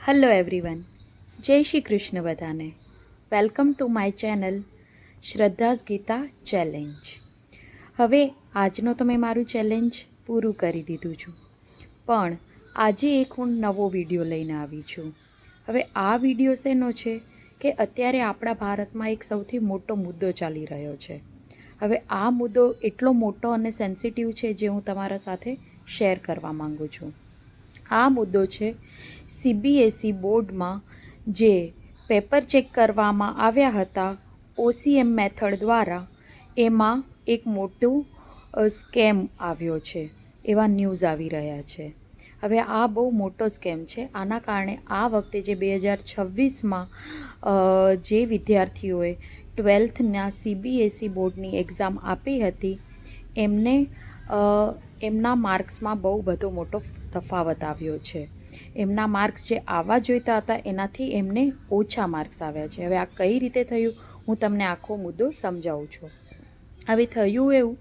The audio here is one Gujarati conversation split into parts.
હેલો એવરીવન, જય શ્રી કૃષ્ણ બધાને. Welcome to my channel Shraddha's Gita challenge. હવે આજનો તો મેં મારું ચેલેન્જ પૂરું કરી દીધું છું, પણ આજે એક હું નવો વિડીયો લઈને આવી છું. હવે આ વિડીયો શેનો છે કે અત્યારે આપણા ભારતમાં એક સૌથી મોટો મુદ્દો ચાલી રહ્યો છે. હવે આ મુદ્દો એટલો મોટો અને સેન્સિટિવ છે જે હું તમારા સાથે શેર કરવા માગું છું. આ મુદ્દો છે સીબીએસઈ બોર્ડમાં જે પેપર ચેક કરવામાં આવ્યા હતા ઓસીએમ મેથડ દ્વારા, એમાં એક મોટું સ્કેમ આવ્યો છે એવા ન્યૂઝ આવી રહ્યા છે. હવે આ બહુ મોટો સ્કેમ છે. આના કારણે આ વખતે જે 2026માં જે વિદ્યાર્થીઓએ 12થના સીબીએસઈ બોર્ડની એક્ઝામ આપી હતી એમના માર્ક્સમાં બહુ બધો મોટો તફાવત આવ્યો છે. એમના માર્ક્સ જે આવવા જોઈતા હતા એનાથી એમને ઓછા માર્ક્સ આવ્યા છે. હવે આ કઈ રીતે થયું હું તમને આખો મુદ્દો સમજાવું છું. હવે થયું એવું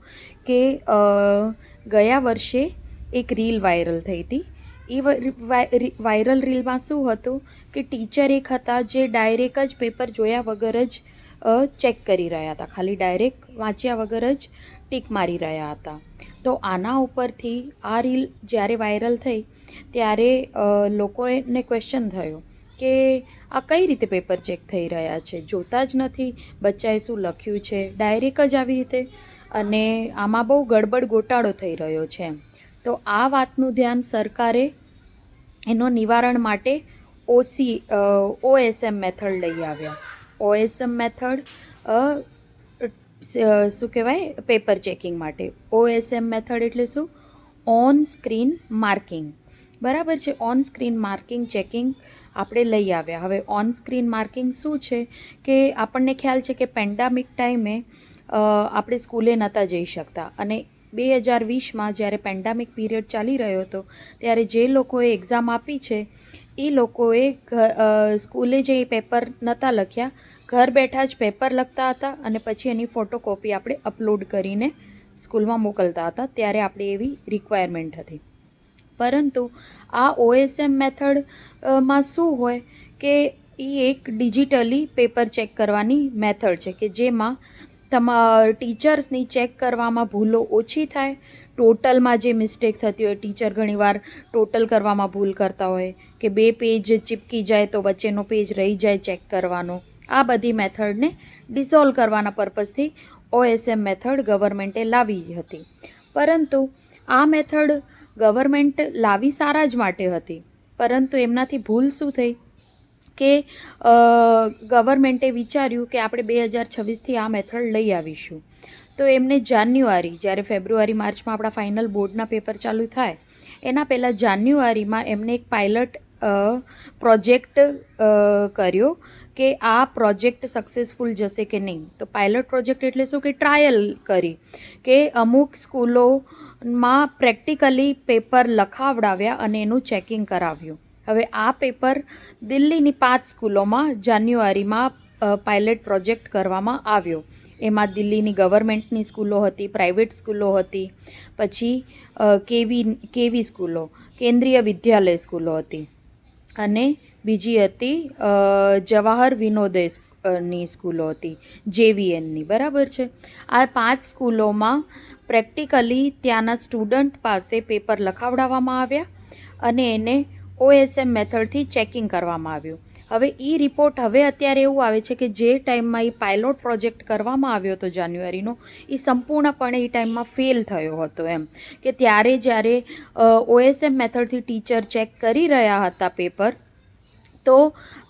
કે ગયા વર્ષે એક રીલ વાયરલ થઈ હતી. એ વાયરલ રીલમાં શું હતું કે ટીચર એક હતા જે ડાયરેક્ટ જ પેપર જોયા વગર જ ચેક કરી રહ્યા હતા, ખાલી ડાયરેક્ટ વાંચ્યા વગર જ ટીક મારી રહ્યા હતા. તો આના ઉપરથી આ રીલ જ્યારે વાયરલ થઈ ત્યારે લોકોને ક્વેશ્ચન થયો કે આ કઈ રીતે પેપર ચેક થઈ રહ્યા છે, જોતા જ નથી, બચ્ચાએ શું લખ્યું છે, ડાયરેક્ટ જ આવી રીતે, અને આમાં બહુ ગડબડ ગોટાળો થઈ રહ્યો છે. તો આ વાતનું ધ્યાન સરકારે એનો નિવારણ માટે ઓએસએમ મેથડ લઈ આવ્યા. ઓએસએમ મેથડ શું કહેવાય, પેપર ચેકિંગ માટે. ઓએસએમ મેથડ એટલે શું? On screen marking. બરાબર છે, ઓન સ્ક્રીન માર્કિંગ ચેકિંગ આપણે લઈ આવ્યા. હવે ઓન સ્ક્રીન માર્કિંગ શું છે કે આપણને ખ્યાલ છે કે પેન્ડામિક ટાઈમે આપણે સ્કૂલે નહોતા જઈ શકતા, અને 2020માં જ્યારે પેન્ડામિક પીરિયડ ચાલી રહ્યો હતો ત્યારે જે લોકોએ એક્ઝામ આપી છે એ લોકોએ સ્કૂલે જઈ પેપર નહોતા લખ્યા, ઘર બેઠા જ પેપર લખતા હતા અને પછી એની ફોટોકોપી આપણે અપલોડ કરીને સ્કૂલમાં મોકલતા હતા. ત્યારે આપણે એવી રિક્વાયરમેન્ટ હતી. પરંતુ આ ઓએસએમ મેથડમાં શું હોય કે એ એક ડિજિટલી પેપર ચેક કરવાની મેથડ છે કે જેમાં ટીચર્સની ચેક કરવામાં ભૂલો ઓછી થાય. ટોટલમાં જે મિસ્ટેક થતી હોય, ટીચર ઘણીવાર ટોટલ કરવામાં ભૂલ કરતા હોય કે 2 પેજ ચીપકી જાય તો વચ્ચેનો પેજ રહી જાય ચેક કરવાનો, આ બધી મેથડને ડિસોલ્વ કરવાના પર્પઝથી ઓએસએમ મેથડ ગવર્મેન્ટે લાવી હતી. પરંતુ આ મેથડ ગવર્મેન્ટ લાવી સારા જ માટે હતી, પરંતુ એમનાથી ભૂલ શું થઈ કે ગવર્મેન્ટે વિચાર્યું કે આપણે 2026થી આ મેથડ લઈ આવીશું. તો એમને જાન્યુઆરી, જ્યારે ફેબ્રુઆરી માર્ચમાં આપણા ફાઇનલ બોર્ડના પેપર ચાલુ થાય એના પહેલાં જાન્યુઆરીમાં એમને એક પાયલટ પ્રોજેક્ટ કર્યો કે આ પ્રોજેક્ટ સક્સેસફુલ જશે કે નહીં. તો પાયલટ પ્રોજેક્ટ એટલે શું કે ટ્રાયલ કરી કે અમુક સ્કૂલોમાં પ્રેક્ટિકલી પેપર લખાવડાવ્યા અને એનું ચેકિંગ કરાવ્યું. હવે આ પેપર દિલ્હીની 5 સ્કૂલોમાં જાન્યુઆરીમાં પાયલટ પ્રોજેક્ટ કરવામાં આવ્યો. એમાં દિલ્હીની ગવર્મેન્ટની સ્કૂલો હતી, પ્રાઇવેટ સ્કૂલો હતી, પછી કેવી સ્કૂલો, કેન્દ્રીય વિદ્યાલય સ્કૂલો હતી, અને બીજી હતી જવાહર વિનોદયની સ્કૂલો હતી, JVNની. બરાબર છે. આ 5 સ્કૂલોમાં પ્રેક્ટિકલી ત્યાંના સ્ટુડન્ટ પાસે પેપર લખાવડાવવામાં આવ્યા અને એને ઓએસએમ મેથડથી ચેકિંગ કરવામાં આવ્યું. હવે એ રિપોર્ટ હવે અત્યારે એવું આવે છે કે જે ટાઈમમાં એ પાયલોટ પ્રોજેક્ટ કરવામાં આવ્યો હતો જાન્યુઆરીનો, એ સંપૂર્ણપણે એ ટાઈમમાં ફેલ થયો હતો. એમ કે ત્યારે જ્યારે ઓએસએમ મેથડથી ટીચર ચેક કરી રહ્યા હતા પેપર, તો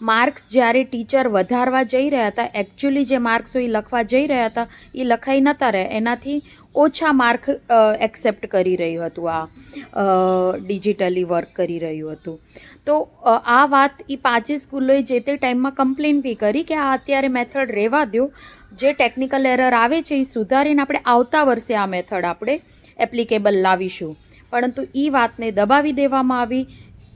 માર્ક્સ જ્યારે ટીચર વધારવા જઈ રહ્યા હતા, એકચ્યુઅલી જે માર્ક્સ હોય એ લખવા જઈ રહ્યા હતા એ લખાઈ નહોતા રહ્યા, એનાથી ઓછા માર્ક એક્સેપ્ટ કરી રહ્યું હતું, આ ડિજિટલી વર્ક કરી રહ્યું હતું. તો આ વાત એ 5 સ્કૂલોએ જે તે ટાઈમમાં કમ્પ્લેન બી કરી કે આ અત્યારે મેથડ રહેવા દો, જે ટેકનિકલ એરર આવે છે એ સુધારીને આપણે આવતા વર્ષે આ મેથડ આપણે એપ્લિકેબલ લાવીશું. પરંતુ એ વાતને દબાવી દેવામાં આવી.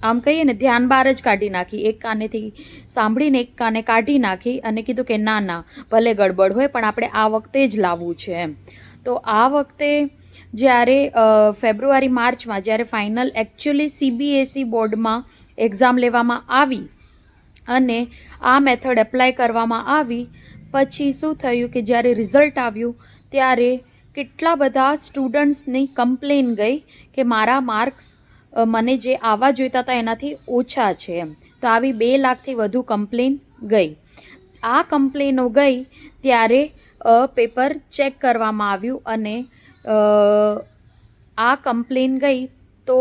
આમ કહીએ ને, ધ્યાન બહાર જ કાઢી નાખી, એક કાનેથી સાંભળીને એક કાને કાઢી નાખી અને કીધું કે ના ના, ભલે ગડબડ હોય પણ આપણે આ વખતે જ લાવવું છે એમ. તો આ વખતે જ્યારે ફેબ્રુઆરી માર્ચમાં જ્યારે ફાઇનલ એકચ્યુઅલી સીબીએસઈ બોર્ડમાં એક્ઝામ લેવામાં આવી અને આ મેથડ એપ્લાય કરવામાં આવી, પછી શું થયું કે જ્યારે રિઝલ્ટ આવ્યું ત્યારે કેટલા બધા સ્ટુડન્ટ્સની કમ્પ્લેન ગઈ કે મારા માર્ક્સ મને જે આવવા જોઈતા હતા એનાથી ઓછા છે એમ. તો આવી 2 લાખથી વધુ કમ્પ્લેન ગઈ. આ કમ્પ્લેનો ગઈ ત્યારે પેપર ચેક કરવામાં આવ્યું અને આ કમ્પ્લેન ગઈ તો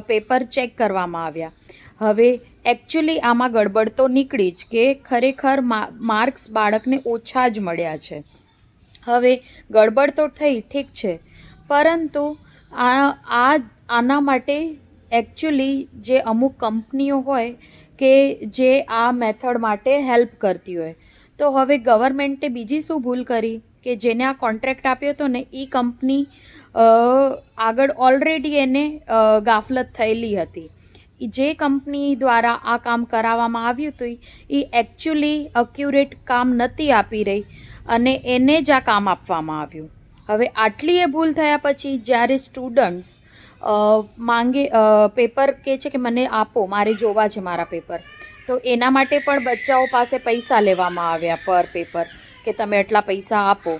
પેપર ચેક કરવામાં આવ્યા. હવે એકચ્યુઅલી આમાં ગડબડ તો નીકળી જ કે ખરેખર માર્ક્સ બાળકને ઓછા જ મળ્યા છે. હવે ગડબડ તો થઈ, ઠીક છે, પરંતુ આના માટે એકચ્યુઅલી જે અમુક કંપનીઓ હોય કે જે આ મેથડ માટે હેલ્પ કરતી હોય, તો હવે ગવર્મેન્ટે બીજી શું ભૂલ કરી કે જેને આ કોન્ટ્રાક્ટ આપ્યો હતો ને એ કંપની આગળ ઓલરેડી એને ગાફલત થયેલી હતી. જે કંપની દ્વારા આ કામ કરાવવામાં આવ્યું હતું એ એકચ્યુઅલી અક્યુરેટ કામ નહોતી આપી રહી અને એને જ આ કામ આપવામાં આવ્યું. હવે આટલી એ ભૂલ થયા પછી જ્યારે સ્ટુડન્ટ્સ પેપર કહે છે કે મને આપો, મારે જોવા છે મારા પેપર, તો એના માટે પણ બચ્ચાઓ પાસે પૈસા લેવામાં આવ્યા પર પેપર કે તમે એટલા પૈસા આપો.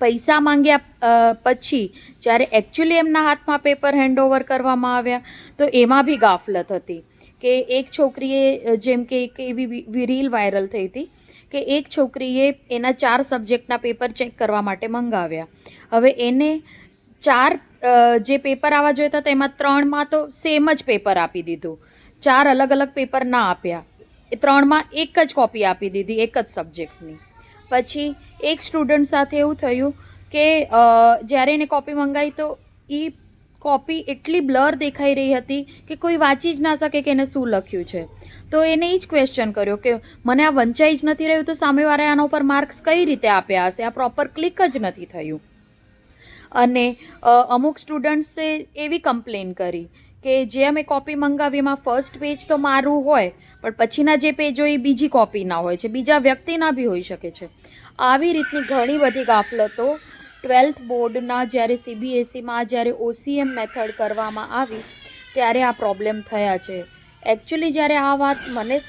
પૈસા માંગ્યા પછી જ્યારે એકચ્યુઅલી એમના હાથમાં પેપર હેન્ડઓવર કરવામાં આવ્યા તો એમાં બી ગાફલત હતી કે એક છોકરીએ, જેમ કે એક એવી રીલ વાયરલ થઈ હતી કે એક છોકરીએ એના 4 સબ્જેક્ટના પેપર ચેક કરવા માટે મંગાવ્યા. હવે એને 4 જે પેપર આવવા જોઈતા હતા એમાં 3માં તો સેમ જ પેપર આપી દીધું, 4 અલગ અલગ પેપર ના આપ્યા, 3માં એક જ કોપી આપી દીધી એક જ સબ્જેક્ટની. પછી એક સ્ટુડન્ટ સાથે એવું થયું કે જ્યારે એને કોપી મંગાવી તો એ કોપી એટલી બ્લર દેખાઈ રહી હતી કે કોઈ વાંચી જ ના શકે કે એને શું લખ્યું છે. તો એને એ જ ક્વેશ્ચન કર્યો કે મને આ વંચાઈ જ નથી રહ્યું તો સામેવાળાએ આના ઉપર માર્ક્સ કઈ રીતે આપ્યા હશે, આ પ્રોપર ક્લિક જ નથી થયું. અને અમુક સ્ટુડન્ટ્સે એવી કમ્પ્લેન કરી કે જે અમે કોપી મંગાવી એમાં ફર્સ્ટ પેજ તો મારું હોય પણ પછીના જે પેજ હોય એ બીજી કોપીના હોય છે, બીજા વ્યક્તિના બી હોઈ શકે છે. આવી રીતની ઘણી બધી ગાફલતો 12th બોર્ડના જ્યારે CBSEમાં જ્યારે OCM મેથડ કરવામાં આવી ત્યારે આ પ્રોબ્લેમ થયા છે. એકચ્યુઅલી જ્યારે આ વાત મને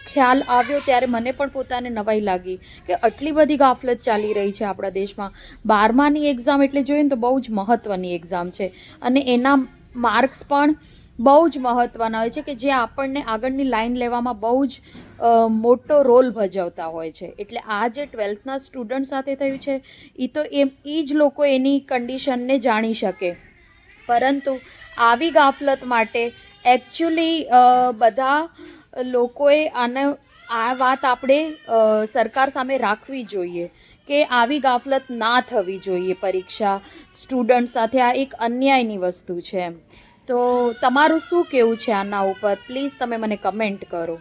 ખ્યાલ આવ્યો ત્યારે મને પણ પોતાને નવાઈ લાગી કે આટલી બધી ગાફલત ચાલી રહી છે આપણા દેશમાં. 12માની એક્ઝામ એટલે જોઈએ ને તો બહુ જ મહત્ત્વની એક્ઝામ છે અને એના માર્ક્સ પણ બહુ જ મહત્ત્વના હોય છે કે જે આપણને આગળની લાઈન લેવામાં બહુ જ મોટો રોલ ભજવતા હોય છે. એટલે આ જે 12થના સ્ટુડન્ટ સાથે થયું છે એ તો એ જ લોકો એની કન્ડિશનને જાણી શકે, પરંતુ આવી ગાફલત માટે એકચ્યુઅલી બધા લોકોએ આ વાત આપણે સરકાર સામે રાખવી જોઈએ કે આવી ગાફલત ના થવી જોઈએ પરીક્ષા સ્ટુડન્ટ સાથે. આ એક અન્યાયની વસ્તુ છે. તો તમારું શું કહેવું છે આના ઉપર, પ્લીઝ તમે મને કમેન્ટ કરો.